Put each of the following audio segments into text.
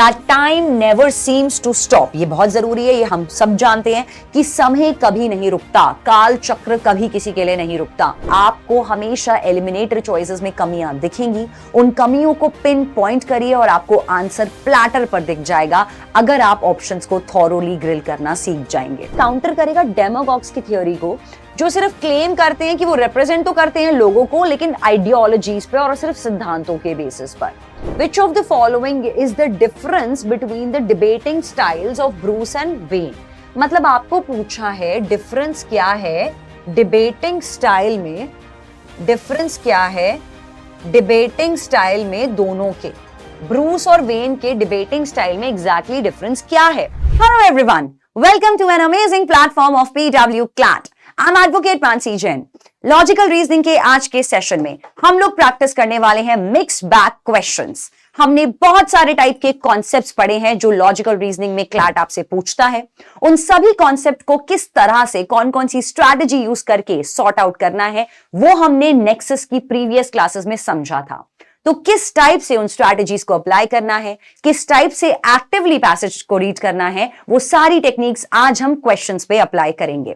that time never seems to stop। ये बहुत जरूरी है, ये हम सब जानते हैं कि समय कभी नहीं रुकता, काल चक्र कभी किसी के लिए नहीं रुकता। आपको हमेशा एलिमिनेटर चॉइसेस में कमियां दिखेंगी, उन कमियों को पिन पॉइंट करिए और आपको आंसर प्लैटर पर दिख जाएगा अगर आप ऑप्शंस को थॉरोली ग्रिल करना सीख जाएंगे। काउंटर करेगा डेमागॉग्स की थ्योरी को, जो सिर्फ क्लेम करते हैं कि वो रिप्रेजेंट तो करते हैं लोगों को, लेकिन आइडियोलॉजीज पे और सिर्फ सिद्धांतों के बेसिस पर। Which of the following is the difference between the debating styles of Bruce and Wayne? मतलब आपको पूछा है डिफरेंस क्या है डिबेटिंग स्टाइल में, डिफरेंस क्या है डिबेटिंग स्टाइल में दोनों के, ब्रूस और वेन के डिबेटिंग स्टाइल में एग्जैक्टली डिफरेंस क्या है। Hello everyone, welcome to an amazing platform of PW CLAT. I am advocate Mansi Jain. Logical reasoning के आज के सेशन में हम लोग प्रैक्टिस करने वाले हैं मिक्स बैक क्वेश्चंस। हमने बहुत सारे टाइप के कॉन्सेप्ट्स पढ़े हैं जो लॉजिकल रीजनिंग में क्लैट आपसे पूछता है। उन सभी कॉन्सेप्ट को किस तरह से कौन कौन सी स्ट्रैटेजी यूज करके सॉर्ट आउट करना है वो हमने नेक्सस की प्रीवियस क्लासेस में समझा था। तो किस टाइप से उन स्ट्रैटेजीज को अप्लाई करना है, किस टाइप से एक्टिवली पैसेज को रीड करना है, वो सारी टेक्निक्स आज हम क्वेश्चंस पे अप्लाई करेंगे।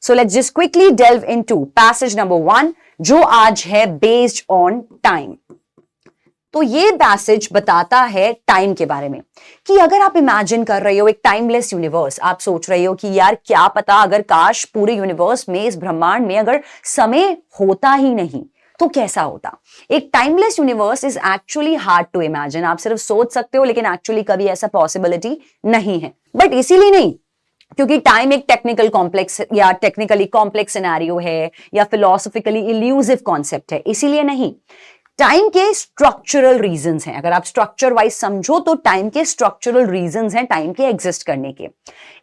So let's just quickly delve into passage number 1, जो आज है based on time। तो ये पैसेज बताता है टाइम के बारे में कि अगर आप इमेजिन कर रहे हो एक टाइमलेस यूनिवर्स, आप सोच रहे हो कि यार क्या पता अगर काश पूरे यूनिवर्स में, इस ब्रह्मांड में अगर समय होता ही नहीं तो कैसा होता। एक timeless universe is actually hard to imagine. आप सिर्फ सोच सकते हो, लेकिन एक्चुअली कभी ऐसा पॉसिबिलिटी नहीं है। बट इसीलिए नहीं क्योंकि टाइम एक टेक्निकल कॉम्प्लेक्स या टेक्निकली कॉम्प्लेक्स सिनेरियो है या फिलोसॉफिकली इल्यूसिव कॉन्सेप्ट है, इसीलिए नहीं। टाइम के स्ट्रक्चरल रीजंस हैं। अगर आप स्ट्रक्चर वाइज समझो तो टाइम के स्ट्रक्चरल रीजंस हैं टाइम के एग्जिस्ट करने के।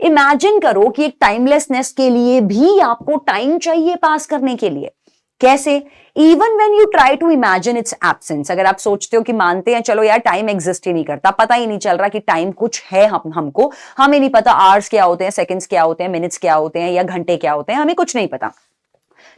इमेजिन करो कि एक टाइमलेसनेस के लिए भी आपको टाइम चाहिए पास करने के लिए। कैसे? Even when you try to imagine its absence. अगर आप सोचते हो कि मानते हैं चलो यार टाइम एग्जिस्ट ही नहीं करता, पता ही नहीं चल रहा कि टाइम कुछ है, हमको हमें नहीं पता आवर्स क्या होते हैं, सेकंड्स क्या होते हैं, मिनट्स क्या होते हैं या घंटे क्या होते हैं, हमें कुछ नहीं पता,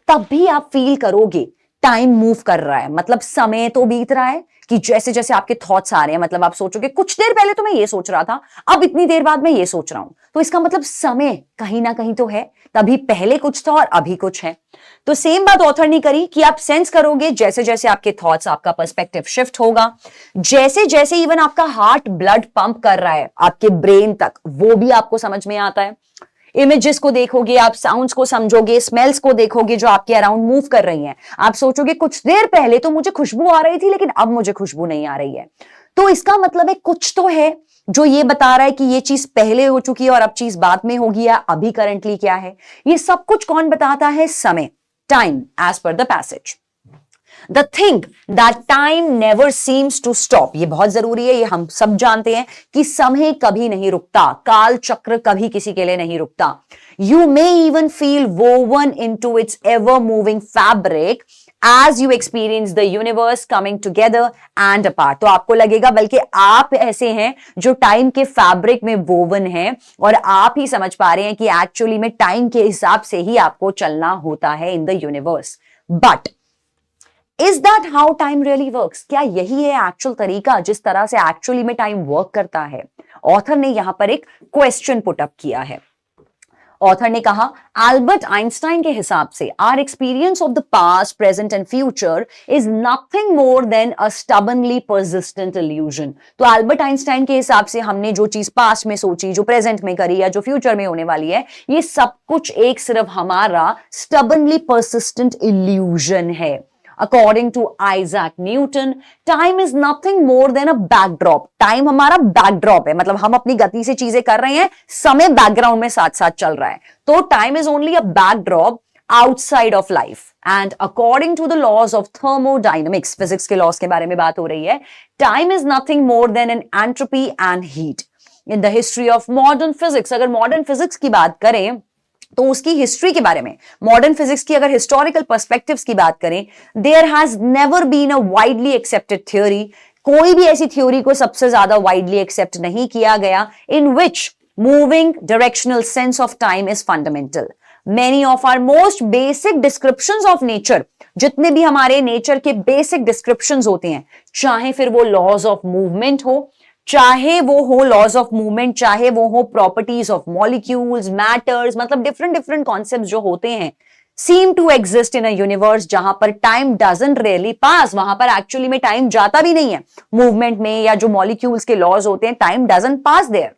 तब भी आप फील करोगे टाइम मूव कर रहा है। मतलब समय तो बीत रहा है कि जैसे जैसे आपके थॉट्स आ रहे हैं, मतलब आप सोचोगे कुछ देर पहले तो मैं ये सोच रहा था, अब इतनी देर बाद मैं ये सोच रहा हूं, तो इसका मतलब समय कहीं ना कहीं तो है, तभी पहले कुछ था और अभी कुछ है। तो सेम बात ऑथर ने करी कि आप सेंस करोगे जैसे जैसे आपके थॉट्स, आपका पर्सपेक्टिव शिफ्ट होगा, जैसे जैसे इवन आपका हार्ट ब्लड पंप कर रहा है आपके ब्रेन तक, वो भी आपको समझ में आता है। इमेजेस को देखोगे आप, साउंड्स को समझोगे, स्मेल्स को देखोगे जो आपके अराउंड मूव कर रही हैं। आप सोचोगे कुछ देर पहले तो मुझे खुशबू आ रही थी, लेकिन अब मुझे खुशबू नहीं आ रही है। तो इसका मतलब है कुछ तो है जो ये बता रहा है कि ये चीज पहले हो चुकी है और अब चीज बाद में होगी या अभी करंटली क्या है। ये सब कुछ कौन बताता है? समय, time, as per the passage. The thing that time never seems to stop। ये बहुत जरूरी है, ये हम सब जानते हैं कि समय कभी नहीं रुकता, काल चक्र कभी किसी के लिए नहीं रुकता। You may even feel woven into its ever moving fabric as you experience the universe coming together and apart। तो आपको लगेगा बल्कि आप ऐसे हैं जो टाइम के फैब्रिक में वोवन हैं और आप ही समझ पा रहे हैं कि एक्चुअली में टाइम के हिसाब से ही आपको चलना होता है इन the universe. But Is that how time really works? क्या यही है एक्चुअल तरीका जिस तरह से एक्चुअली में टाइम वर्क करता है? ऑथर ने यहां पर एक क्वेश्चन पुट अप किया है। ऑथर ने कहा अल्बर्ट आइंस्टाइन के हिसाब से our experience of the past, present and future is nothing more than a stubbornly persistent illusion. तो अल्बर्ट आइंस्टाइन के हिसाब से हमने जो चीज पास्ट में सोची, जो प्रेजेंट में करी या जो फ्यूचर में होने वाली है, ये सब कुछ एक सिर्फ हमारा स्टबनली परसिस्टेंट इल्यूजन है। According to Isaac Newton, time is nothing more than a backdrop। Time हमारा बैकड्रॉप है, मतलब हम अपनी गति से चीजें कर रहे हैं, समय बैकग्राउंड में साथ साथ चल रहा है। तो time is only a backdrop outside of life. And according to the laws of thermodynamics, physics के लॉज के बारे में बात हो रही है, time is nothing more than an entropy and heat. In the history of modern physics, अगर modern physics की बात करें तो उसकी हिस्ट्री के बारे में, मॉडर्न फिजिक्स की अगर हिस्टोरिकल पर्सपेक्टिव्स की बात करें, there has never been a widely accepted theory. कोई भी ऐसी थ्योरी को सबसे ज्यादा वाइडली एक्सेप्ट नहीं किया गया in which moving directional sense of time is fundamental. Many of our most basic descriptions of nature, जितने भी हमारे नेचर के बेसिक डिस्क्रिप्शंस होते हैं, चाहे फिर वो लॉज ऑफ मूवमेंट हो, चाहे वो हो लॉज ऑफ मूवमेंट, चाहे वो हो प्रॉपर्टीज ऑफ मॉलिक्यूल्स, मैटर्स, मतलब डिफरेंट डिफरेंट कॉन्सेप्ट जो होते हैं seem to exist in a universe जहां पर time doesn't really pass, वहां पर एक्चुअली में टाइम जाता भी नहीं है मूवमेंट में, या जो मॉलिक्यूल्स के लॉज होते हैं time doesn't pass there.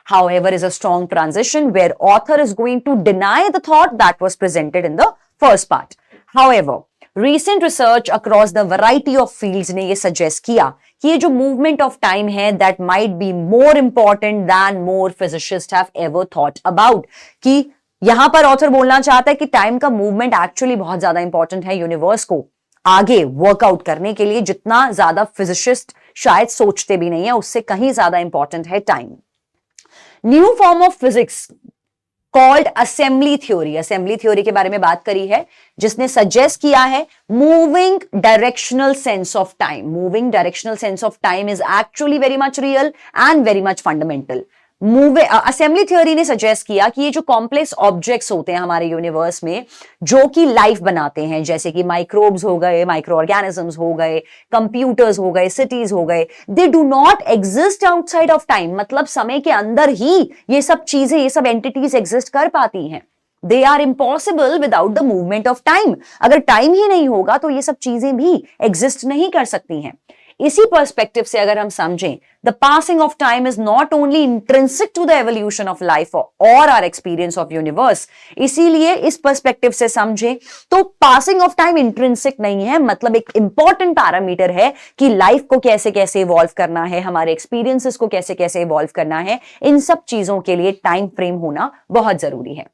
However is a strong transition where author is going to deny the thought that was presented in the first part. However, recent research across the variety of fields ने ये suggest किया कि ये जो movement of time है that might be more important than more physicists have ever thought about, कि यहां पर ऑथर बोलना चाहता है कि टाइम का मूवमेंट एक्चुअली बहुत ज्यादा इंपॉर्टेंट है यूनिवर्स को आगे वर्कआउट करने के लिए, जितना ज्यादा फिजिसिस्ट शायद सोचते भी नहीं है, उससे कहीं ज्यादा इंपॉर्टेंट है time. New form of physics called assembly theory के बारे में बात करी है, जिसने सजेस्ट किया है moving directional sense of time is actually very much real and very much fundamental. Assembly theory ने सजेस्ट किया कि ये जो कॉम्प्लेक्स ऑब्जेक्ट्स होते हैं हमारे यूनिवर्स में जो कि लाइफ बनाते हैं, जैसे कि माइक्रोब्स हो गए, माइक्रो ऑर्गेनिजम्स हो गए, कंप्यूटर्स हो गए, सिटीज हो गए, they do not exist outside of time. मतलब समय के अंदर ही ये सब चीजें, ये सब एंटिटीज एग्जिस्ट कर पाती हैं. They are impossible without the movement of time. अगर टाइम ही नहीं होगा तो ये सब चीजें भी एग्जिस्ट नहीं कर सकती हैं. इसी पर्सपेक्टिव से अगर हम समझें, the passing of time is not only intrinsic to the evolution of life और आवर एक्सपीरियंस ऑफ यूनिवर्स. इसीलिए इस पर्सपेक्टिव से समझें तो पासिंग ऑफ टाइम इंट्रिंसिक नहीं है, मतलब एक इंपॉर्टेंट पैरामीटर है कि लाइफ को कैसे कैसे इवॉल्व करना है, हमारे एक्सपीरियंसेस को कैसे कैसे इवॉल्व करना है. इन सब चीजों के लिए टाइम फ्रेम होना बहुत जरूरी है.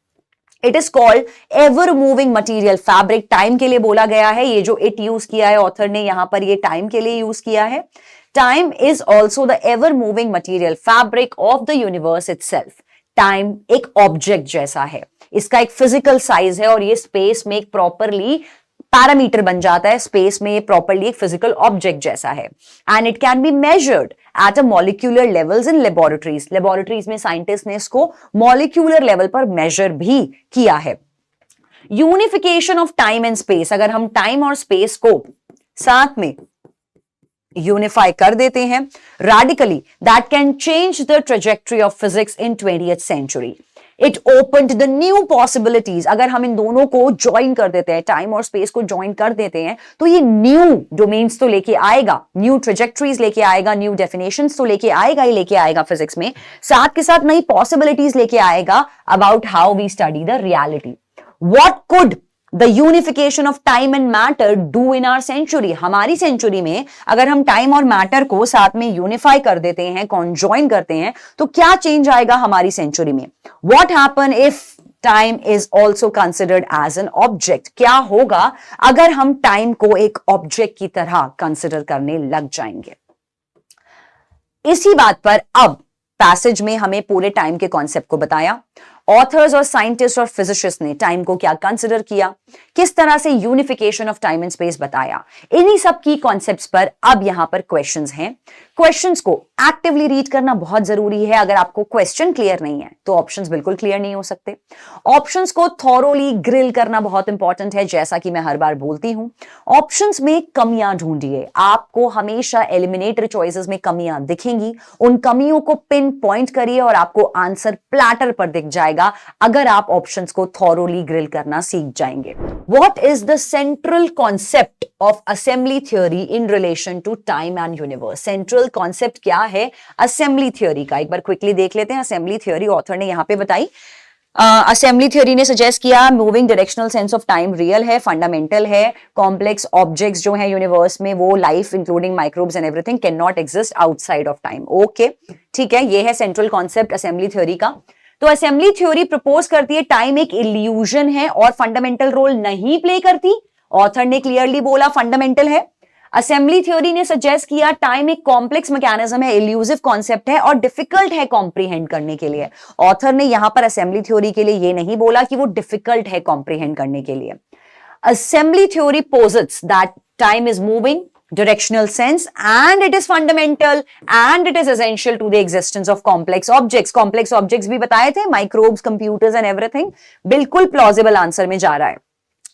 It is called ever moving material fabric. Time के लिए बोला गया है, ये जो इट यूज किया है ऑथर ने यहां पर, ये टाइम के लिए यूज किया है. Time is also the ever moving material fabric of the universe itself. Time एक ऑब्जेक्ट जैसा है, इसका एक फिजिकल साइज है और ये स्पेस में एक प्रॉपरली पैरामीटर बन जाता है. स्पेस में प्रॉपरली एक फिजिकल ऑब्जेक्ट जैसा है. And it can be measured at a molecular levels in laboratories में साइंटिस्ट ने इसको मॉलिक्यूलर लेवल पर मेजर भी किया है. Unification of time and space, अगर हम टाइम और स्पेस को साथ में यूनिफाई कर देते हैं radically, that can change the trajectory of physics in 20th century. It opened the new possibilities. अगर हम इन दोनों को ज्वाइन कर देते हैं, टाइम और स्पेस को ज्वाइन कर देते हैं, तो ये न्यू डोमेन्स तो लेके आएगा, न्यू ट्रेजेक्टरीज लेके आएगा, न्यू डेफिनेशंस तो लेके आएगा ही लेके आएगा फिजिक्स में, साथ के साथ नई पॉसिबिलिटीज लेके आएगा about how we study the reality. What could the unification of time and matter do in our century. हमारी सेंचुरी में अगर हम टाइम और मैटर को साथ में यूनिफाई कर देते हैं, कॉन्जॉइन करते हैं, तो क्या चेंज आएगा हमारी सेंचुरी में. What happen if time is also considered as an object. क्या होगा अगर हम टाइम को एक ऑब्जेक्ट की तरह कंसिडर करने लग जाएंगे. इसी बात पर अब पैसेज में हमें पूरे टाइम के कॉन्सेप्ट को बताया. ऑथर्स और साइंटिस्ट और फिजिसिस्ट ने टाइम को क्या कंसिडर किया, किस तरह से unification of time and space बताया. इन्हीं सब की कॉन्सेप्ट्स पर अब यहां पर क्वेश्चंस हैं. क्वेश्चंस को एक्टिवली रीड करना बहुत जरूरी है. अगर आपको क्वेश्चन क्लियर नहीं है तो ऑप्शंस बिल्कुल क्लियर नहीं हो सकते. ऑप्शंस को थॉरोली ग्रिल करना बहुत इंपॉर्टेंट है, जैसा कि मैं हर बार बोलती हूं. ऑप्शंस में कमियां ढूंढिए. आपको हमेशा एलिमिनेटर चॉइसेस में कमियां दिखेंगी, उन कमियों को पिन पॉइंट करिए और आपको आंसर प्लैटर पर दिख जाएगा अगर आप ऑप्शंस को थॉरोली ग्रिल करना सीख जाएंगे. What is the central concept of assembly theory in relation to time and universe. Central concept क्या है असेंबली थ्योरी का, एक बार क्विकली देख लेते हैं. असेंबली थ्योरी ऑथर ने यहां पे बताई. असेंबली थ्योरी ने सजेस्ट किया moving directional sense of time real है, फंडामेंटल है. कॉम्प्लेक्स ऑब्जेक्ट्स जो है यूनिवर्स में, वो life including microbes and everything can not exist outside of time. Okay, ठीक है, ये है सेंट्रल कॉन्सेप्ट असेंबली थ्योरी का. तो असेंबली थ्योरी प्रपोज करती है टाइम एक इल्यूजन है और फंडामेंटल रोल नहीं प्ले करती. ऑथर ने क्लियरली बोला फंडामेंटल है. असेंबली थ्योरी ने सजेस्ट किया टाइम एक कॉम्प्लेक्स मैकेनिज्म है, इल्यूसिव कॉन्सेप्ट है और डिफिकल्ट है कॉम्प्रिहेंड करने के लिए. ऑथर ने यहां पर असेंबली थ्योरी के लिए ये नहीं बोला कि वो डिफिकल्ट है कॉम्प्रिहेंड करने के लिए. Assembly theory posits that time is moving directional sense and it is fundamental and it is essential to the existence of complex objects. complex objects भी बताए थे, microbes, computers and everything. बिल्कुल plausible answer में जा रहा है.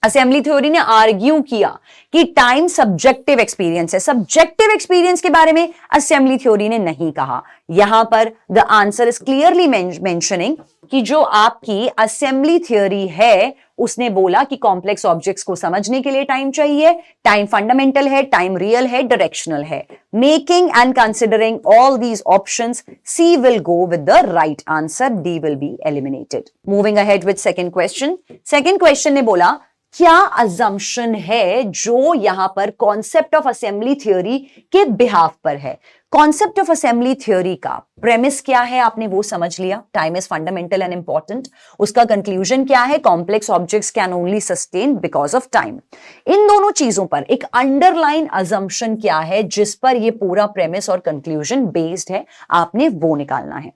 Assembly theory ने argue किया कि टाइम सब्जेक्टिव एक्सपीरियंस है। सब्जेक्टिव एक्सपीरियंस के बारे में असेंबली थ्योरी ने नहीं कहा। यहां पर the answer is clearly mentioning कि जो आपकी असेंबली थ्योरी है उसने बोला कि कॉम्प्लेक्स ऑब्जेक्ट्स को समझने के लिए टाइम चाहिए, टाइम फंडामेंटल है, टाइम रियल है, डायरेक्शनल है। Making and considering all these options, C will go with the right answer, D will be eliminated. Moving ahead with second question. Second question ने बोला क्या अजम्पशन है जो यहां पर कॉन्सेप्ट ऑफ असेंबली थ्योरी के बिहाफ पर है। कॉन्सेप्ट ऑफ असेंबली थ्योरी का प्रेमिस क्या है आपने वो समझ लिया, time is fundamental and important. उसका कंक्लूजन क्या है, complex objects can only sustain because of time. इन दोनों चीजों पर एक अंडरलाइन अजम्पशन क्या है जिस पर ये पूरा प्रेमिस और कंक्लूजन बेस्ड है, आपने वो निकालना है।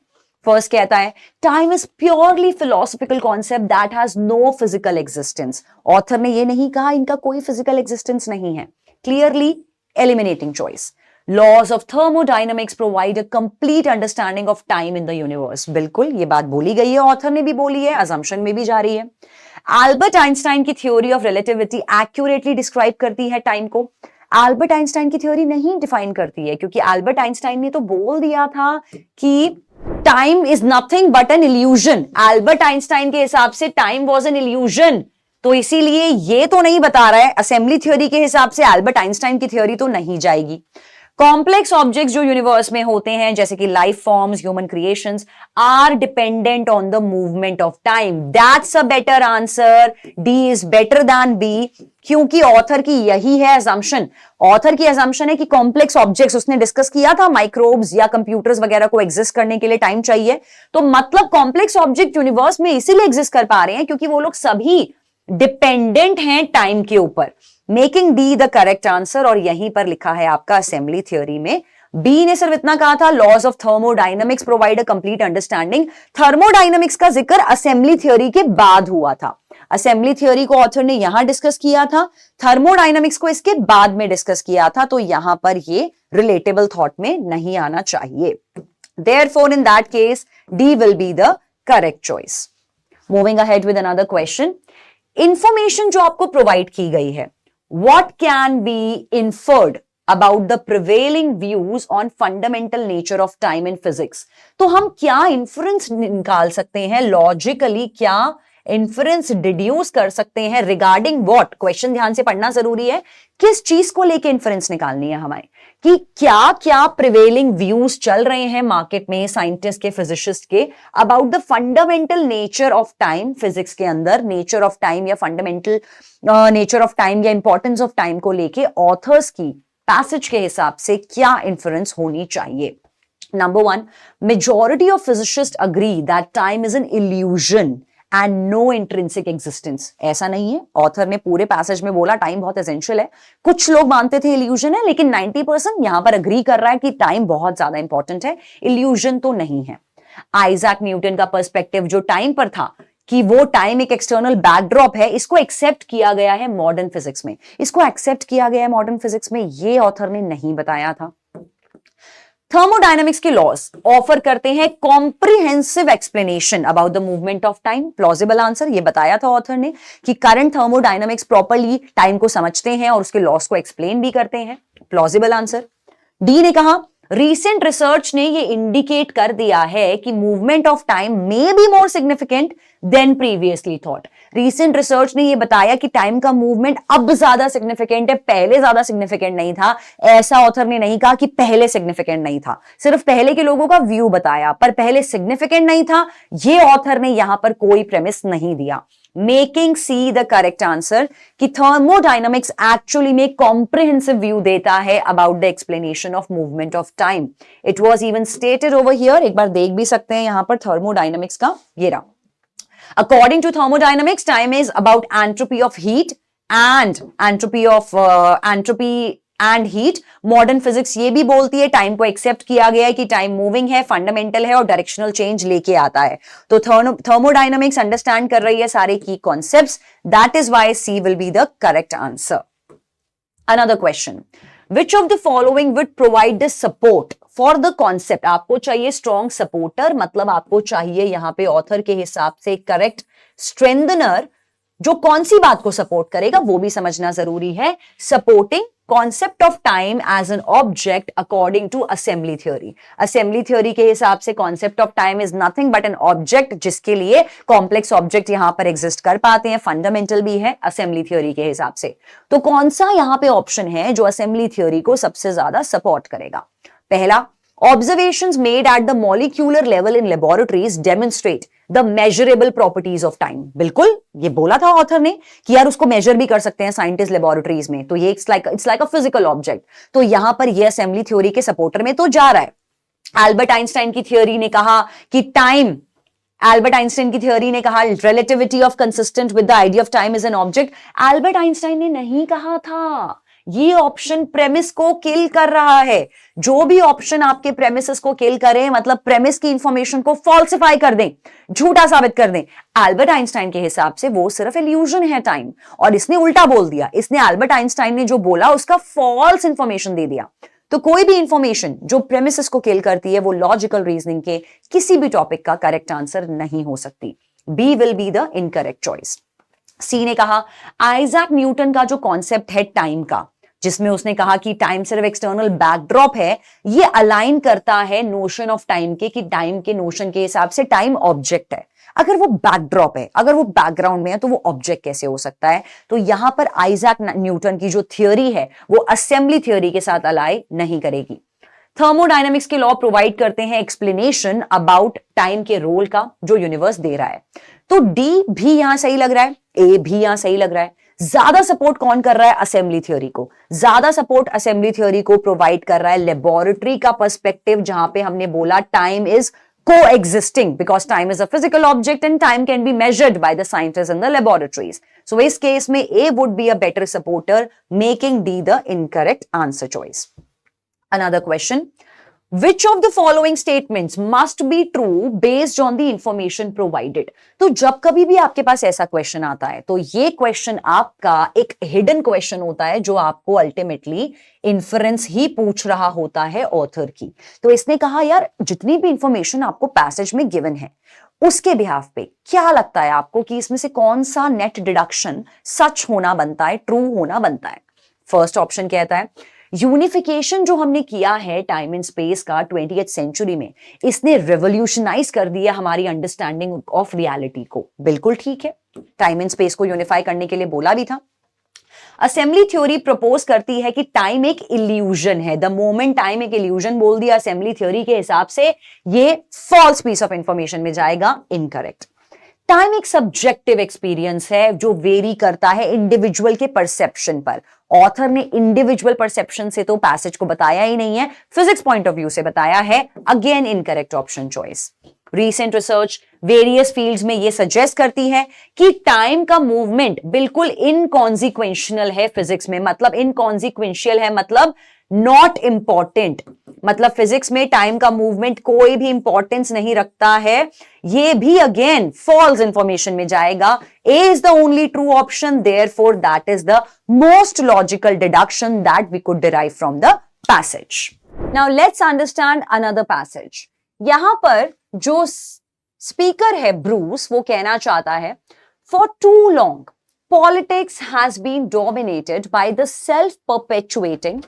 फर्स्ट कहता है time is purely philosophical concept that has no physical existence. Author ने ये नहीं कहा इनका कोई फिजिकल एग्जिस्टेंस नहीं है, clearly eliminating choice. Laws of thermodynamics provide a complete understanding of time in the universe. बिल्कुल ये बात बोली गई है, ऑथर ने भी बोली है, अजम्पशन में भी जा रही है। अल्बर्ट आइंस्टाइन की theory of relativity accurately describe करती है टाइम को। अल्बर्ट आइंस्टाइन की थ्योरी नहीं डिफाइन करती है, क्योंकि अल्बर्ट आइंस्टाइन ने तो बोल दिया था कि time is nothing but an illusion. Albert Einstein के हिसाब से टाइम वॉज एन इल्यूजन, तो इसीलिए ये तो नहीं बता रहा है। असेंबली थ्योरी के हिसाब से अल्बर्ट आइंस्टाइन की थ्योरी तो नहीं जाएगी। कॉम्प्लेक्स ऑब्जेक्ट्स जो यूनिवर्स में होते हैं जैसे कि life forms, human creations, are dependent on the movement of time. That's a better answer, D is better than B, क्योंकि ऑथर की यही है असम्पशन। ऑथर की असम्पशन है कि कॉम्प्लेक्स ऑब्जेक्ट्स, उसने डिस्कस किया था माइक्रोब्स या कंप्यूटर्स वगैरह को एग्जिस्ट करने के लिए टाइम चाहिए, तो मतलब कॉम्प्लेक्स ऑब्जेक्ट यूनिवर्स में इसीलिए एग्जिस्ट कर पा रहे हैं क्योंकि वो लोग सभी डिपेंडेंट हैं टाइम के ऊपर। Making D the correct answer, और यहीं पर लिखा है आपका असेंबली थ्योरी में बी ने सिर्फ इतना कहा था laws of thermodynamics provide a complete understanding. Thermodynamics का जिक्र असेंबली थ्योरी के बाद हुआ था। असेंबली थ्योरी को ऑथर ने यहां डिस्कस किया था, थर्मोडायनामिक्स को इसके बाद में डिस्कस किया था, तो यहां पर ये रिलेटेबल थॉट में नहीं आना चाहिए। Therefore, in that case, D will be the correct choice. Moving ahead with another question. Information जो आपको प्रोवाइड की गई है, what can be inferred about the prevailing views on fundamental nature of time in physics? तो हम क्या इंफरेंस निकाल सकते हैं, लॉजिकली क्या इंफरेंस डिड्यूस कर सकते हैं रिगार्डिंग व्हाट? क्वेश्चन ध्यान से पढ़ना जरूरी है। किस चीज को लेके इंफरेंस निकालनी है हमें, कि क्या क्या प्रिवेलिंग व्यूज चल रहे हैं मार्केट में साइंटिस्ट के, फिजिसिस्ट के, about the fundamental nature of time. Physics के अंदर नेचर ऑफ टाइम या फंडामेंटल नेचर ऑफ टाइम या इंपॉर्टेंस ऑफ टाइम को लेके ऑथर्स की पैसेज के हिसाब से क्या इंफरेंस होनी चाहिए। Number one, majority of physicist agree that time is an illusion and no intrinsic existence. ऐसा नहीं है, ऑथर ने पूरे पैसेज में बोला टाइम बहुत एसेंशियल है। कुछ लोग मानते थे इल्यूजन है, लेकिन 90% यहां पर अग्री कर रहा है कि टाइम बहुत ज्यादा इंपॉर्टेंट है, इल्यूजन तो नहीं है। आइजैक न्यूटन का पर्सपेक्टिव जो टाइम पर था कि वो टाइम एक एक्सटर्नल बैकड्रॉप है, इसको एक्सेप्ट किया गया है मॉडर्न फिजिक्स में। इसको एक्सेप्ट किया गया है मॉडर्न फिजिक्स में, ये ऑथर ने नहीं बताया था। थर्मोडायनामिक्स के लॉज ऑफर करते हैं comprehensive explanation about the movement of time. Plausible answer, ये बताया था ऑथर ने कि करंट थर्मोडायनामिक्स प्रॉपर्ली टाइम को समझते हैं और उसके लॉस को एक्सप्लेन भी करते हैं। Plausible answer. डी ने कहा रीसेंट रिसर्च ने ये इंडिकेट कर दिया है कि movement of time may be more significant then previously thought. Recent research ने ये बताया कि टाइम का मूवमेंट अब ज्यादा सिग्निफिकेंट है, पहले ज्यादा सिग्निफिकेंट नहीं था। ऐसा ऑथर ने नहीं कहा कि पहले सिग्निफिकेंट नहीं था, सिर्फ पहले के लोगों का व्यू बताया, पर पहले सिग्निफिकेंट नहीं था, ये ऑथर ने यहां पर कोई प्रेमिस नहीं दिया। Making see the correct answer कि थर्मोडायनामिक्स एक्चुअली में कॉम्प्रिहेंसिव व्यू देता है about the explanation of movement of time. It was even stated over here, एक बार देख भी सकते हैं यहां पर थर्मोडायनामिक्स का, ये रहा। According to thermodynamics, time is about entropy of heat and entropy and heat. Modern physics ये भी बोलती है, टाइम को एक्सेप्ट किया गया है कि टाइम मूविंग है, फंडामेंटल है और डायरेक्शनल चेंज लेके आता है। तो थर्मोडायनामिक्स अंडरस्टैंड कर रही है सारे की concepts. That is why C will be the correct answer. Another question. Which of the following would provide the support for the concept? आपको चाहिए strong supporter, मतलब आपको चाहिए यहां पे ऑथर के हिसाब से करेक्ट strengthener जो कौन सी बात को सपोर्ट करेगा वो भी समझना जरूरी है। Supporting concept of time as an object according to assembly theory. Assembly theory के हिसाब से concept of time is nothing but an object, जिसके लिए कॉम्प्लेक्स ऑब्जेक्ट यहां पर एग्जिस्ट कर पाते हैं, फंडामेंटल भी है असेंबली थ्योरी के हिसाब से। तो कौन सा यहां पे ऑप्शन है जो असेंबली थ्योरी को सबसे ज्यादा सपोर्ट करेगा? पहला, observations made at the molecular level in laboratories demonstrate the measurable properties of time। बिल्कुल, ये बोला था ऑथर ने कि यार उसको मेजर भी कर सकते हैं साइंटिस्ट लेबोरेटरीज में, तो ये it's like a physical object. तो यहां पर ये असेंबली थ्योरी के सपोर्टर में तो जा रहा है। एल्बर्ट आइंस्टाइन की थ्योरी ने कहा कि टाइम, एल्बर्ट आइंस्टाइन की थ्योरी ने कहा relativity of consistent with the idea of time is an object. Albert Einstein ने नहीं कहा था, ये ऑप्शन प्रेमिस को किल कर रहा है। जो भी ऑप्शन आपके प्रेमिसेस को किल करें, मतलब प्रेमिस की इंफॉर्मेशन को फॉल्सिफाई कर दें, झूठा साबित कर दें, एल्बर्ट आइंस्टाइन के हिसाब से वो सिर्फ इल्यूजन है टाइम, और इसने उल्टा बोल दिया। इसने एल्बर्ट आइंस्टाइन ने जो बोला उसका फॉल्स इंफॉर्मेशन दे दिया। तो कोई भी इंफॉर्मेशन जो प्रेमिसेस को किल करती है वो लॉजिकल रीजनिंग के किसी भी टॉपिक का करेक्ट आंसर नहीं हो सकती। B will be the incorrect choice. C ने कहा आइजैक न्यूटन का जो कॉन्सेप्ट है टाइम का, जिसमें उसने कहा कि टाइम सिर्फ एक्सटर्नल बैकड्रॉप है, ये अलाइन करता है नोशन ऑफ टाइम के, कि टाइम के नोशन के हिसाब से टाइम ऑब्जेक्ट है। अगर वो बैकड्रॉप है, अगर वो बैकग्राउंड में है, तो वो ऑब्जेक्ट कैसे हो सकता है? तो यहां पर आइजैक न्यूटन की जो थ्योरी है वो असेंबली थ्योरी के साथ अलाइ नहीं करेगी। थर्मोडायनेमिक्स के लॉ प्रोवाइड करते हैं एक्सप्लेनेशन अबाउट टाइम के रोल का जो यूनिवर्स दे रहा है। तो डी भी यहां सही लग रहा है, ए भी यहां सही लग रहा है। ज्यादा सपोर्ट कौन कर रहा है? असेंबली थ्योरी को। ज्यादा सपोर्ट असेंबली थ्योरी को प्रोवाइड कर रहा है लेबोरेटरी का पर्सपेक्टिव, जहां पे हमने बोला time is coexisting because time is a physical object and time can be measured by the scientists in the laboratories. So इस केस में A would be a better supporter, making D the incorrect answer choice. Another question. Which of the following statements must be true based on the information provided? तो जब कभी भी आपके पास ऐसा question आता है तो ये क्वेश्चन आपका एक हिडन क्वेश्चन होता है, जो आपको अल्टीमेटली इन्फरेंस ही पूछ रहा होता है ऑथर की। तो इसने कहा यार जितनी भी इंफॉर्मेशन आपको पैसेज में गिवन है उसके बिहाफ पे क्या लगता है आपको कि इसमें से कौन सा नेट डिडक्शन सच होना बनता है, ट्रू होना बनता है? फर्स्ट ऑप्शन कहता है यूनिफिकेशन जो हमने किया है टाइम एंड स्पेस का 20th सेंचुरी में, इसने रिवोल्यूशनाइज कर दिया हमारी अंडरस्टैंडिंग ऑफ रियलिटी को। बिल्कुल ठीक है, टाइम एंड स्पेस को यूनिफाई करने के लिए बोला भी था। असेंबली थ्योरी प्रपोज करती है कि टाइम एक इल्यूजन है। द मोमेंट टाइम एक इल्यूजन बोल दिया असेंबली थ्योरी के हिसाब से, ये फॉल्स पीस ऑफ इंफॉर्मेशन में जाएगा, इनकरेक्ट। टाइम एक सब्जेक्टिव एक्सपीरियंस है जो वेरी करता है इंडिविजुअल के परसेप्शन पर। ऑथर ने इंडिविजुअल परसेप्शन से तो पैसेज को बताया ही नहीं है, फिजिक्स पॉइंट ऑफ व्यू से बताया है, again incorrect option choice. Recent research various fields में यह सजेस्ट करती है कि टाइम का मूवमेंट बिल्कुल इनकॉन्सिक्वेंशियल है फिजिक्स में, मतलब इनकॉन्सिक्वेंशियल है, मतलब नॉट इंपॉर्टेंट, मतलब फिजिक्स में टाइम का मूवमेंट कोई भी इंपॉर्टेंस नहीं रखता है। ये भी अगेन फॉल्स इंफॉर्मेशन में जाएगा। A is the only true option, therefore that is the most logical deduction that we could derive from the passage. Now let's understand another passage. यहां पर जो स्पीकर है ब्रूस, वो कहना चाहता है for too long politics has been dominated by the self perpetuating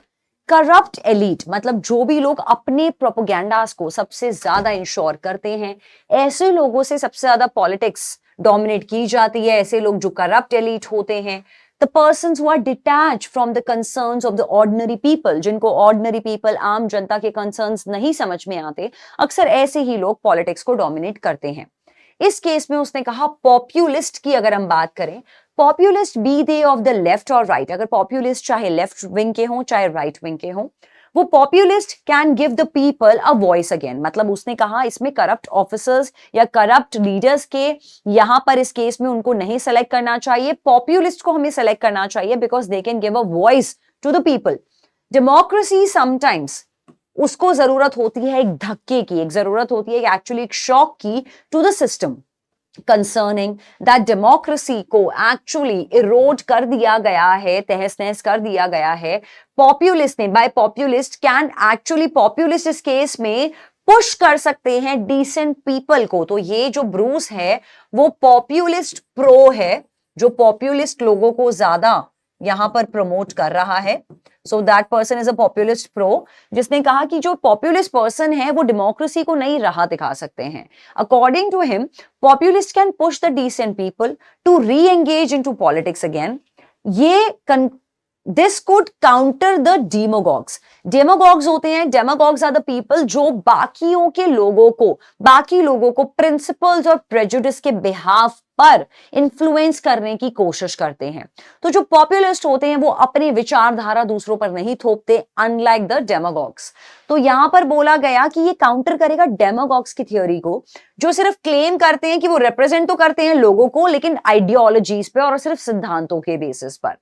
corrupt elite, मतलब जो भी लोग अपने प्रोपोगेंडास को सबसे ज्यादा इंश्योर करते हैं, ऐसे लोगों से सबसे ज्यादा पॉलिटिक्स डोमिनेट की जाती है। ऐसे लोग जो करप्ट एलीट होते हैं, the persons who are detached from the concerns of the ordinary people, जिनको ऑर्डिनरी पीपल आम जनता के कंसर्न्स नहीं समझ में आते, अक्सर ऐसे ही लोग पॉलिटिक्स को डोमिनेट करते हैं। इस केस में उसने कहा पॉपुलिस्ट की अगर हम बात करें, populist be they of the left और राइट, अगर पॉपुलिस्ट चाहे लेफ्ट विंग के हों चाहे राइट विंग के हों, वो populist can give the people a voice again. मतलब उसने कहा इसमें करप्ट ऑफिसर्स या करप्ट लीडर्स के यहां पर इस केस में उनको नहीं सेलेक्ट करना चाहिए, पॉपुलिस्ट को हमें सेलेक्ट करना चाहिए, because they can give a voice to the people. Democracy sometimes उसको जरूरत होती है एक धक्के की, एक जरूरत होती है एक्चुअली एक शॉक की to the system concerning that democracy को एक्चुअली इरोड कर दिया गया है, तहस नहस कर दिया गया है पॉपुलिस्ट ने। By populist can actually, populist इस केस में पुश कर सकते हैं डिसेंट पीपल को। तो ये जो ब्रूस है वो पॉपुलिस्ट प्रो है, जो पॉपुलिस्ट लोगों को ज्यादा यहां पर प्रमोट कर रहा है. So that person is a populist pro, जिसने कहा कि जो पॉपुलिस्ट पर्सन है वो डेमोक्रेसी को नई राह दिखा सकते हैं. According to him, populist can push the decent people to reengage into politics again. This could counter the demagogues. Demagogues होते हैं, डेमागॉग्स आर द पीपल जो बाकी लोगों को प्रिंसिपल्स और प्रेजुडिस के बिहाफ पर इन्फ्लुएंस करने की कोशिश करते हैं. तो जो पॉपुलिस्ट होते हैं वो अपनी विचारधारा दूसरों पर नहीं थोपते, अनलाइक द डेमागॉग्स. तो यहां पर बोला गया कि ये काउंटर करेगा डेमागॉग्स की थ्योरी को, जो सिर्फ क्लेम करते हैं कि वो रिप्रेजेंट तो करते हैं लोगों को, लेकिन आइडियोलॉजीज पे और सिर्फ सिद्धांतों के बेसिस पर.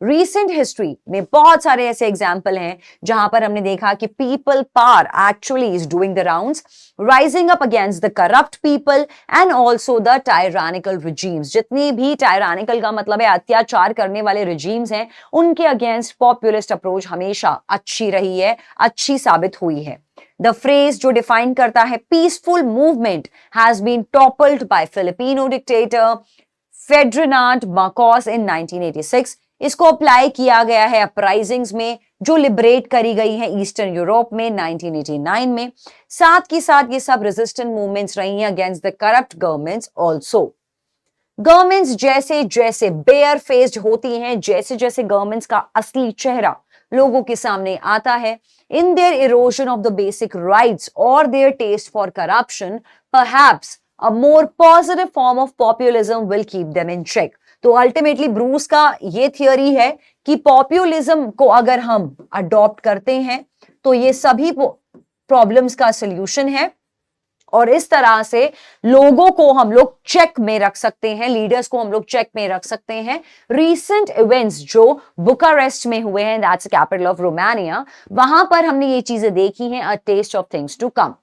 रिसेंट हिस्ट्री में बहुत सारे ऐसे एग्जाम्पल हैं जहां पर हमने देखा कि people power actually is doing the rounds, rising up against the corrupt people and also the tyrannical regimes. जितनी भी टायरानिकल का मतलब है अत्याचार करने वाले रिजीम्स हैं, उनके अगेंस्ट पॉपुलिस्ट अप्रोच हमेशा अच्छी रही है, अच्छी साबित हुई है. The phrase जो डिफाइन करता है peaceful movement has been toppled by Filipino dictator Ferdinand Marcos in 1986. इसको अप्लाई किया गया है अपराइजिंग्स में जो लिबरेट करी गई है ईस्टर्न यूरोप में 1989 में. साथ के साथ ये सब रेजिस्टेंट मूवमेंट्स रही हैं against the corrupt governments also. Governments जैसे जैसे बेयर फेस्ड होती हैं, जैसे जैसे गवर्नमेंट्स का असली चेहरा लोगों के सामने आता है, in their erosion of the basic rights or their taste for corruption, perhaps a more positive form of populism will keep them in check. तो अल्टीमेटली ब्रूस का ये थियोरी है कि पॉपुलिज्म को अगर हम अडॉप्ट करते हैं तो ये सभी प्रॉब्लम्स का सॉल्यूशन है, और इस तरह से लोगों को हम लोग चेक में रख सकते हैं, लीडर्स को हम लोग चेक में रख सकते हैं. रीसेंट इवेंट्स जो बुकारेस्ट में हुए हैं, दैट्स कैपिटल ऑफ रोमानिया, वहां पर हमने ये चीजें देखी हैं, a taste of things to come.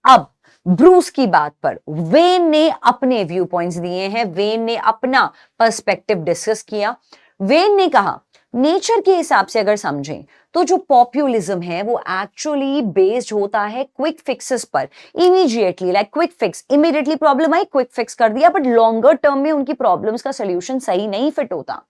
अब ब्रूस की बात पर वेन ने अपने व्यू पॉइंट्स दिए हैं, वेन ने अपना पर्सपेक्टिव डिस्कस किया. वेन ने कहा नेचर के हिसाब से अगर समझें तो जो पॉपुलिज्म है वो एक्चुअली बेस्ड होता है क्विक फिक्सेस पर. Immediately like quick fix, immediately problem आई, क्विक फिक्स कर दिया, बट लॉन्गर टर्म में उनकी प्रॉब्लम्स का सोल्यूशन सही नहीं फिट होता.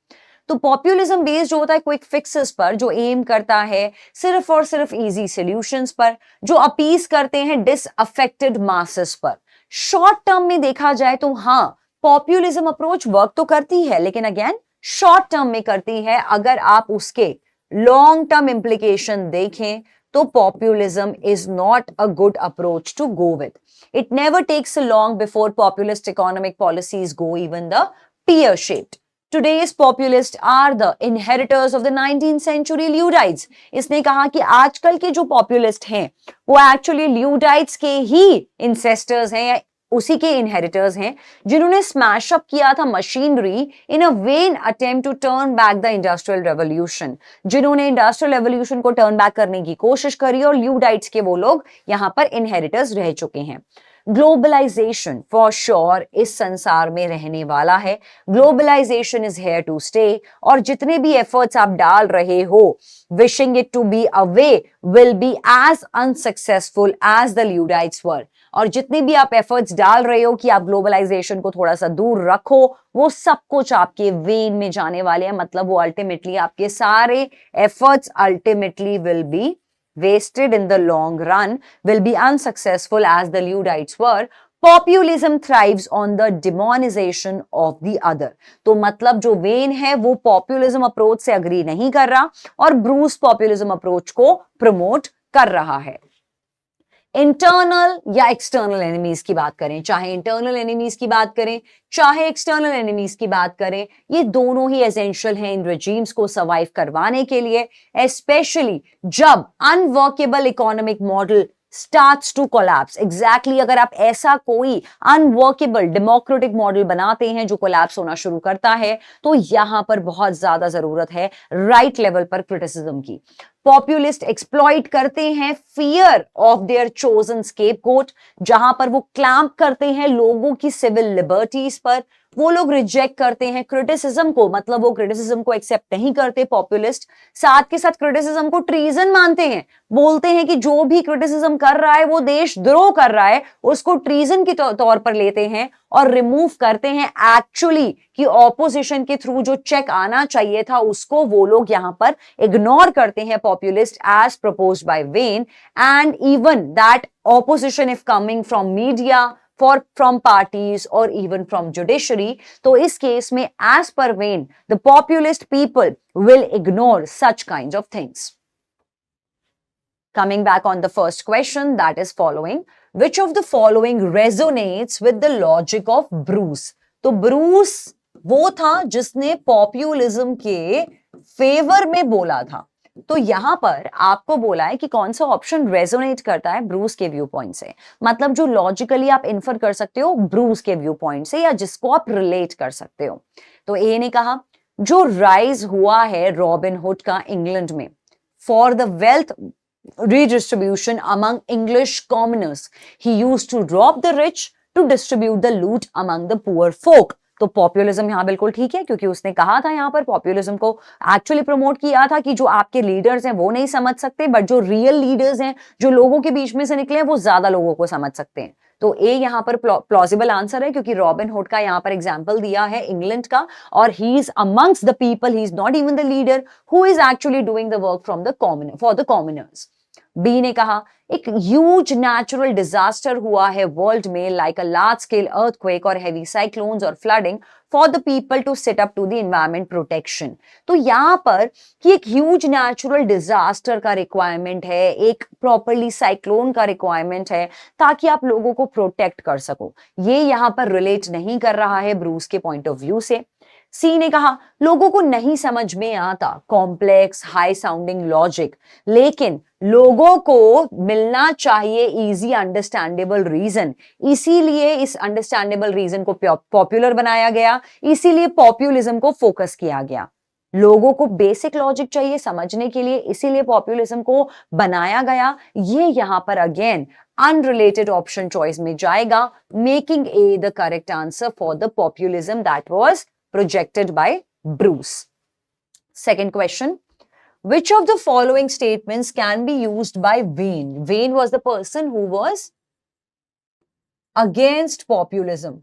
तो पॉपुलिज्म बेस्ड होता है क्विक फिक्सेस पर, जो एम करता है सिर्फ और सिर्फ इजी सॉल्यूशंस पर, जो अपीज करते हैं डिसअफेक्टेड मासेस पर. शॉर्ट टर्म में देखा जाए तो हाँ, पॉपुलिज्म अप्रोच वर्क तो करती है, लेकिन अगेन शॉर्ट टर्म में करती है. अगर आप उसके लॉन्ग टर्म इंप्लीकेशन देखें तो populism is not a good approach to go with. It never takes long before populist economic policies go even the pear shaped. Today's populists are the inheritors of the 19th century Luddites. इसने कहा कि आजकल के जो populist हैं वो actually ल्यूडाइट्स के ही ancestors हैं, या उसी के इनहेरिटर्स हैं, जिन्होंने स्मैश अप किया था machinery in a vain attempt to turn back the industrial revolution. जिन्होंने इंडस्ट्रियल रेवोल्यूशन को टर्न बैक करने की कोशिश करी, और ल्यूडाइट्स के वो लोग यहां पर इनहेरिटर्स रह चुके हैं. ग्लोबलाइजेशन फॉर श्योर इस संसार में रहने वाला है. Globalisation is here to stay, और जितने भी एफर्ट्स आप डाल रहे हो wishing it to be away will be as unsuccessful as the Luddites were. और जितने भी आप एफर्ट्स डाल रहे हो कि आप ग्लोबलाइजेशन को थोड़ा सा दूर रखो, वो सब कुछ आपके वेन में जाने वाले हैं. मतलब वो अल्टीमेटली आपके सारे efforts ultimately will be wasted in the long run, will be unsuccessful as the Luddites were. Populism thrives on the demonization of the other. तो मतलब जो वेन है वो पॉपुलिज्म अप्रोच से अग्री नहीं कर रहा, और ब्रूस पॉपुलिज्म अप्रोच को प्रमोट कर रहा है. इंटरनल या एक्सटर्नल एनिमीज की बात करें, चाहे इंटरनल एनिमीज की बात करें चाहे एक्सटर्नल एनिमीज की बात करें, ये दोनों ही एसेंशियल हैं इन रेजीम्स को सर्वाइव करवाने के लिए, स्पेशली जब unworkable economic model starts to collapse. Exactly, अगर आप ऐसा कोई अनवर्केबल डेमोक्रेटिक मॉडल बनाते हैं जो कोलैप्स होना शुरू करता है, तो यहां पर बहुत ज्यादा जरूरत है राइट लेवल पर क्रिटिसिज्म की. पॉपुलिस्ट एक्सप्लॉइट करते हैं fear of their chosen scapegoat, जहां पर वो क्लैंप करते हैं लोगों की सिविल लिबर्टीज पर, वो लोग रिजेक्ट करते हैं क्रिटिसिज्म को, मतलब वो क्रिटिसिज्म को एक्सेप्ट नहीं करते पॉपुलिस्ट, साथ के साथ क्रिटिसिज्म को ट्रीजन मानते हैं, बोलते हैं कि जो भी क्रिटिसिज्म कर रहा है वो देशद्रोह कर रहा है, उसको ट्रीजन के तौर पर लेते हैं और रिमूव करते हैं एक्चुअली कि ऑपोजिशन के थ्रू जो चेक आना चाहिए था उसको वो लोग यहां पर इग्नोर करते हैं populist as proposed by Wayne, and even that opposition if coming from media, from parties or even from judiciary. तो इस केस में as per Wayne, the populist people will ignore such kinds of things. Coming back on the first question, that is following, which of the following resonates with the logic of Bruce? तो Bruce वो था जिसने populism के favour में बोला था, तो यहां पर आपको बोला है कि कौन सा ऑप्शन रेजोनेट करता है ब्रूस के व्यू पॉइंट से, मतलब जो लॉजिकली आप इन्फर कर सकते हो ब्रूस के व्यू पॉइंट से या जिसको आप रिलेट कर सकते हो। तो ए ने कहा जो राइज हुआ है रॉबिन हुड का इंग्लैंड में for the wealth redistribution among English commoners, he used to rob the rich to distribute the loot among the poor folk. तो पॉपुलिज्म यहां बिल्कुल ठीक है, क्योंकि उसने कहा था यहां पर पॉपुलिज्म को एक्चुअली प्रमोट किया था कि जो आपके लीडर्स हैं वो नहीं समझ सकते, बट जो रियल लीडर्स हैं जो लोगों के बीच में से निकले हैं वो ज्यादा लोगों को समझ सकते हैं। तो ए यहां पर प्लॉजिबल आंसर है, क्योंकि रॉबिन हुड का यहां पर एग्जांपल दिया है इंग्लैंड का, और he is amongst the people, he is not even the leader who is actually doing the work from the common for the commoners. B ने कहा एक ह्यूज नेचुरल डिजास्टर हुआ है वर्ल्ड में like a large scale earthquake और heavy cyclones और flooding for the people to set up to the environment protection. तो यहां पर कि एक ह्यूज नेचुरल डिजास्टर का रिक्वायरमेंट है, एक प्रॉपरली साइक्लोन का रिक्वायरमेंट है ताकि आप लोगों को प्रोटेक्ट कर सको, ये यहां पर रिलेट नहीं कर रहा है ब्रूस के पॉइंट ऑफ व्यू से। सी ने कहा लोगों को नहीं समझ में आता कॉम्प्लेक्स हाई साउंडिंग लॉजिक, लेकिन लोगों को मिलना चाहिए इजी अंडरस्टैंडेबल रीजन, इसीलिए इस अंडरस्टैंडेबल रीजन को पॉपुलर बनाया गया, इसीलिए पॉपुलिज्म को फोकस किया गया। लोगों को बेसिक लॉजिक चाहिए समझने के लिए, इसीलिए पॉपुलिज्म को बनाया गया। ये यहां पर अगेन अनरिलेटेड ऑप्शन चॉइस में जाएगा, making a the correct answer for the populism that was projected by Bruce. Second question, which of the following statements can be used by Wayne? Wayne was the person who was against populism.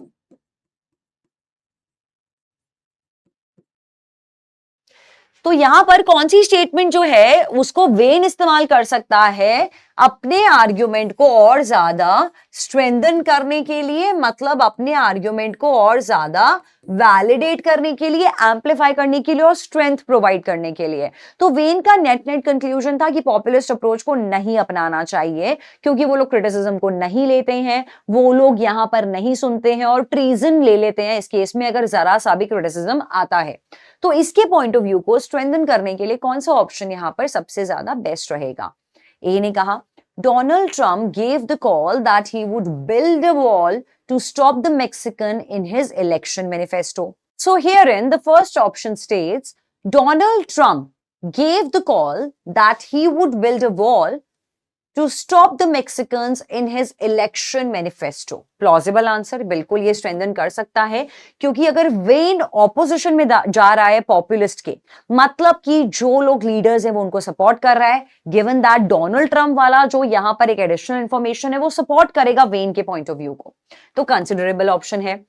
तो यहां पर कौन सी statement जो है उसको when इस्तेमाल कर सकता है अपने आर्ग्यूमेंट को और ज्यादा स्ट्रेंथन करने के लिए, मतलब अपने आर्ग्यूमेंट को और ज्यादा वैलिडेट करने के लिए, एम्पलीफाई करने के लिए और स्ट्रेंथ प्रोवाइड करने के लिए। तो वेन का नेट कंक्लूजन था कि पॉपुलिस्ट अप्रोच को नहीं अपनाना चाहिए, क्योंकि वो लोग क्रिटिसिज्म को नहीं लेते हैं, वो लोग यहां पर नहीं सुनते हैं और ट्रीजन ले लेते हैं इस केस में अगर जरा सा भी क्रिटिसिज्म आता है। तो इसके पॉइंट ऑफ व्यू को स्ट्रेंथन करने के लिए कौन सा ऑप्शन यहां पर सबसे ज्यादा बेस्ट रहेगा? ए ने कहा Donald Trump gave the call that he would build a wall to stop the Mexican in his election manifesto. So herein the first option states Donald Trump gave the call that he would build a wall to stop the Mexicans in his election manifesto. Plausible answer, बिल्कुल ये strengthen कर सकता है, क्योंकि अगर when opposition में जा रहा है पॉपुलिस्ट के, मतलब कि जो लोग लीडर्स हैं वो उनको सपोर्ट कर रहा है, गिवन दैट डोनाल्ड ट्रम्प वाला जो यहां पर एक एडिशनल इंफॉर्मेशन है वो सपोर्ट करेगा वेन के पॉइंट ऑफ व्यू को, तो कंसिडरेबल ऑप्शन है।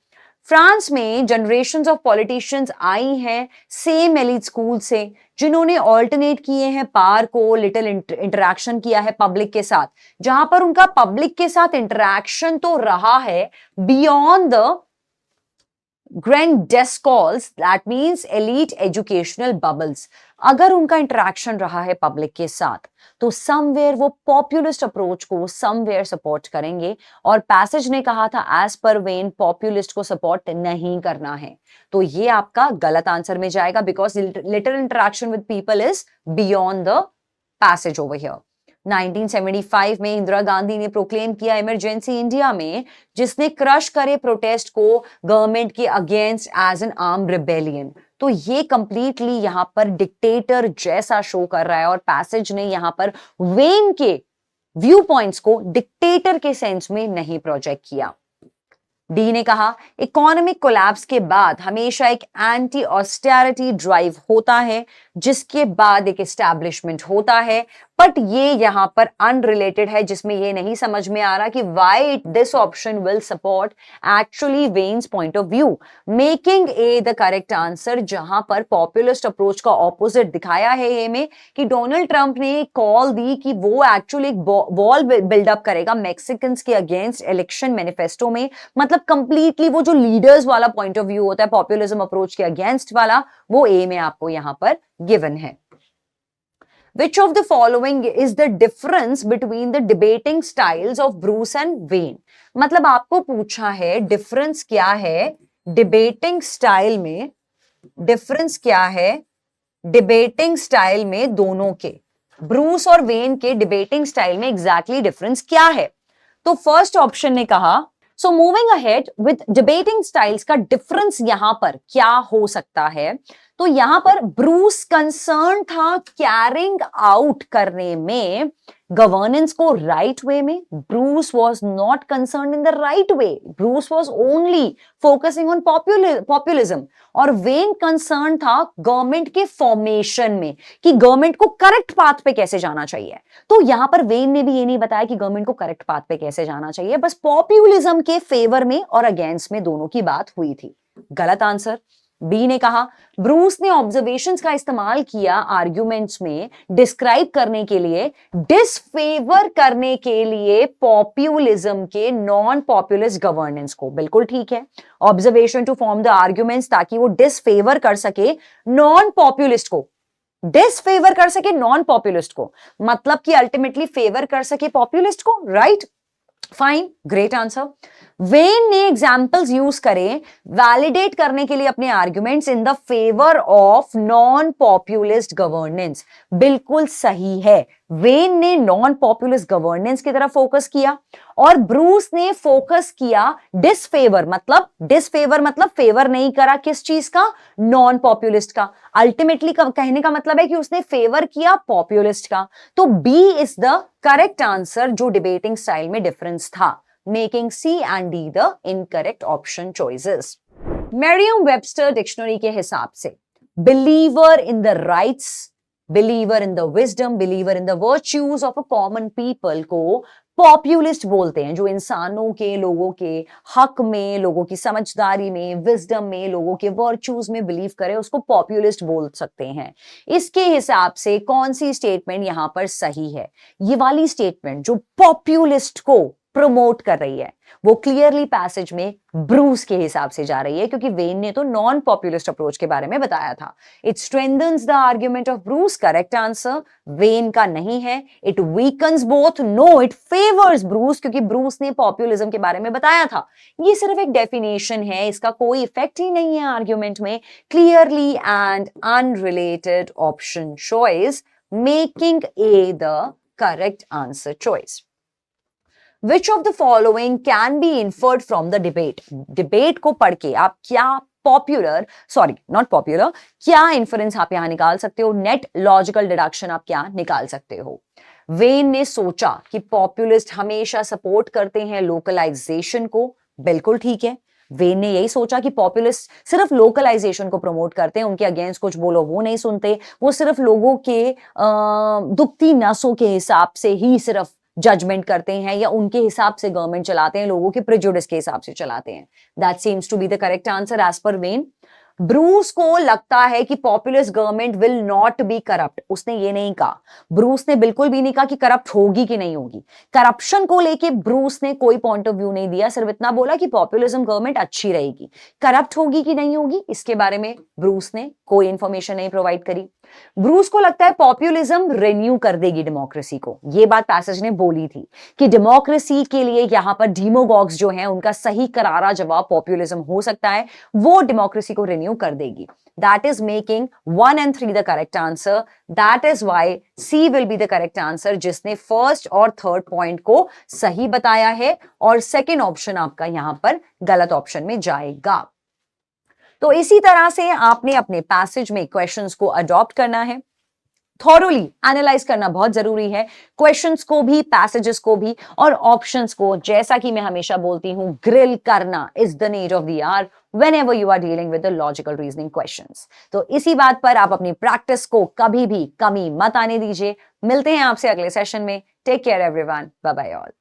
फ्रांस में जनरेशंस ऑफ पॉलिटिशियंस आई हैं सेम एलिट स्कूल से, जिन्होंने ऑल्टरनेट किए हैं पावर को, लिटिल इंटरैक्शन किया है पब्लिक के साथ, जहां पर उनका पब्लिक के साथ इंटरैक्शन तो रहा है beyond the grand schools, that means elite educational bubbles. अगर उनका इंटरैक्शन रहा है पब्लिक के साथ तो समवेयर वो पॉपुलिस्ट अप्रोच को समवेयर सपोर्ट करेंगे, और पैसेज ने कहा था एज पर वेन पॉपुलिस्ट को सपोर्ट नहीं करना है, तो ये आपका गलत आंसर में जाएगा, because little interaction with people is beyond the passage over here. 1975 में इंदिरा गांधी ने प्रोक्लेम किया इमरजेंसी इंडिया में, जिसने क्रश करे प्रोटेस्ट को गवर्नमेंट के against as an arm rebellion. तो ये कंप्लीटली यहां पर डिक्टेटर जैसा शो कर रहा है, और पैसेज ने यहां पर वेन के व्यू पॉइंट्स को डिक्टेटर के सेंस में नहीं प्रोजेक्ट किया। डी ने कहा इकोनॉमिक कोलैप्स के बाद हमेशा एक एंटी ऑस्टेरिटी ड्राइव होता है, जिसके बाद एक एस्टैब्लिशमेंट होता है, बट ये यहां पर अनरिलेटेड है, जिसमें ये नहीं समझ में आ रहा कि why this option will support actually veins point of view, making a the correct answer, जहां पर पॉपुलिस्ट अप्रोच का ऑपोजिट दिखाया है ए में कि डोनाल्ड ट्रंप ने कॉल दी कि वो एक्चुअली एक वॉल बिल्डअप करेगा मैक्सिकन के अगेंस्ट इलेक्शन मैनिफेस्टो में, मतलब कंप्लीटली वो जो लीडर्स वाला पॉइंट ऑफ व्यू होता है पॉपुलिज्म अप्रोच के अगेंस्ट वाला, वो ए में आपको यहां पर गिवन है। Which of the following is the difference between the debating styles of Bruce and Wayne? मतलब आपको पूछा है डिफरेंस क्या है डिबेटिंग स्टाइल में, डिफरेंस क्या है डिबेटिंग स्टाइल में दोनों के, ब्रूस और वेन के डिबेटिंग स्टाइल में एग्जैक्टली डिफरेंस क्या है? तो फर्स्ट ऑप्शन ने कहा so moving ahead with debating styles का डिफरेंस यहां पर क्या हो सकता है, तो यहां पर ब्रूस कंसर्न था कैरिंग आउट करने में गवर्नेंस को राइट वे में, Bruce was not concern in the right way, Bruce was only focusing on populism, और वेन कंसर्न था गवर्नमेंट के फॉर्मेशन में कि गवर्नमेंट को करेक्ट पाथ पे कैसे जाना चाहिए। तो यहां पर वेन ने भी ये नहीं बताया कि गवर्नमेंट को करेक्ट पाथ पे कैसे जाना चाहिए, बस पॉपुलिज्म के फेवर में और अगेंस्ट में दोनों की बात हुई थी। गलत आंसर। बी ने कहा ब्रूस ने ऑब्जर्वेशंस का इस्तेमाल किया आर्ग्यूमेंट्स में डिस्क्राइब करने के लिए, डिसफेवर करने के लिए पॉपुलिज्म के नॉन पॉपुलिस्ट गवर्नेंस को। बिल्कुल ठीक है, observation to form the arguments ताकि वो डिसफेवर कर सके नॉन पॉपुलिस्ट को, डिसफेवर कर सके नॉन पॉपुलिस्ट को, मतलब कि अल्टीमेटली फेवर कर सके पॉपुलिस्ट को, right? Fine, great answer. When ने एग्जाम्पल्स यूज करे वैलिडेट करने के लिए अपने arguments in the favour of non populist governance. बिल्कुल सही है, वेन ने नॉन पॉपुलिस्ट गवर्नेंस की तरफ फोकस किया और ब्रूस ने फोकस किया डिसफेवर मतलब फेवर नहीं करा किस चीज का, नॉन पॉपुलिस्ट का। अल्टीमेटली कहने का मतलब है कि उसने फेवर किया पॉपुलिस्ट का। तो B is the correct answer जो डिबेटिंग स्टाइल में डिफरेंस था, making C and D the incorrect option choices. Merriam-Webster dictionary के हिसाब से believer in the rights, believer in the wisdom, believer in the virtues of a common people को populist बोलते हैं, जो इंसानों के, लोगों के हक में, लोगों की समझदारी में, विजडम में, लोगों के वर्च्यूज में बिलीव करे उसको पॉपुलिस्ट बोल सकते हैं। इसके हिसाब से कौन सी स्टेटमेंट यहां पर सही है? ये वाली स्टेटमेंट जो पॉपुलिस्ट को प्रमोट कर रही है वो क्लियरली पैसेज में ब्रूस के हिसाब से जा रही है, क्योंकि वेन ने तो नॉन पॉपुलिस्ट अप्रोच के बारे में बताया था। It strengthens the argument of Bruce, correct answer. Wayne का नहीं है, it weakens both, no it favours Bruce, क्योंकि ब्रूस ने पॉपुलिज्म के बारे में बताया था। ये सिर्फ एक डेफिनेशन है, इसका कोई इफेक्ट ही नहीं है आर्ग्यूमेंट में। Clearly and unrelated option choice, making a the correct answer choice. Which of the following can be inferred from the debate? Debate को पढ़ के आप क्या क्या इंफरेंस आप यहां निकाल सकते हो, नेट लॉजिकल डिडक्शन आप क्या निकाल सकते हो? वेन ने सोचा कि पॉपुलिस्ट हमेशा सपोर्ट करते हैं लोकलाइजेशन को, बिल्कुल ठीक है। वेन ने यही सोचा कि पॉपुलिस्ट सिर्फ लोकलाइजेशन को प्रमोट करते हैं, उनके अगेंस्ट कुछ बोलो वो नहीं सुनते, वो सिर्फ लोगों के दुखती नसों के हिसाब से ही सिर्फ जजमेंट करते हैं, या उनके हिसाब से गवर्नमेंट चलाते हैं, लोगों के प्रेजुडिस के हिसाब से चलाते हैं। That seems to be the correct answer as per Wayne. Bruce को लगता है कि populist government will not be corrupt, उसने ये नहीं कहा, ब्रूस ने बिल्कुल भी नहीं कहा कि करप्ट होगी कि नहीं होगी। करप्शन को लेके ब्रूस ने कोई पॉइंट ऑफ व्यू नहीं दिया, सिर्फ इतना बोला कि पॉपुलिज्म गवर्नमेंट अच्छी रहेगी। करप्ट होगी कि नहीं होगी इसके बारे में ब्रूस ने कोई इंफॉर्मेशन नहीं प्रोवाइड करी। ब्रूस को लगता है पॉपुलिज्म रिन्यू कर देगी डेमोक्रेसी को, ये बात पैसेज ने बोली थी कि डेमोक्रेसी के लिए यहां पर डीमोगॉग्स जो हैं उनका सही करारा जवाब पॉपुलिज्म हो सकता है, वो डेमोक्रेसी को रिन्यू कर देगी। That is making 1 and 3 the correct answer. That is why C will be the correct answer, जिसने फर्स्ट और थर्ड पॉइंट को सही बताया है और सेकेंड ऑप्शन आपका यहां पर गलत ऑप्शन में जाएगा। तो इसी तरह से आपने अपने पैसेज में क्वेश्चंस को अडॉप्ट करना है। थॉरोली एनालाइज करना बहुत जरूरी है, क्वेश्चंस को भी, पैसेजेस को भी, और ऑप्शंस को, जैसा कि मैं हमेशा बोलती हूं, ग्रिल करना is the need of the hour whenever you are dealing with the logical reasoning questions. तो इसी बात पर आप अपनी प्रैक्टिस को कभी भी कमी मत आने दीजिए। मिलते हैं आपसे अगले सेशन में। Take care everyone, bye bye all.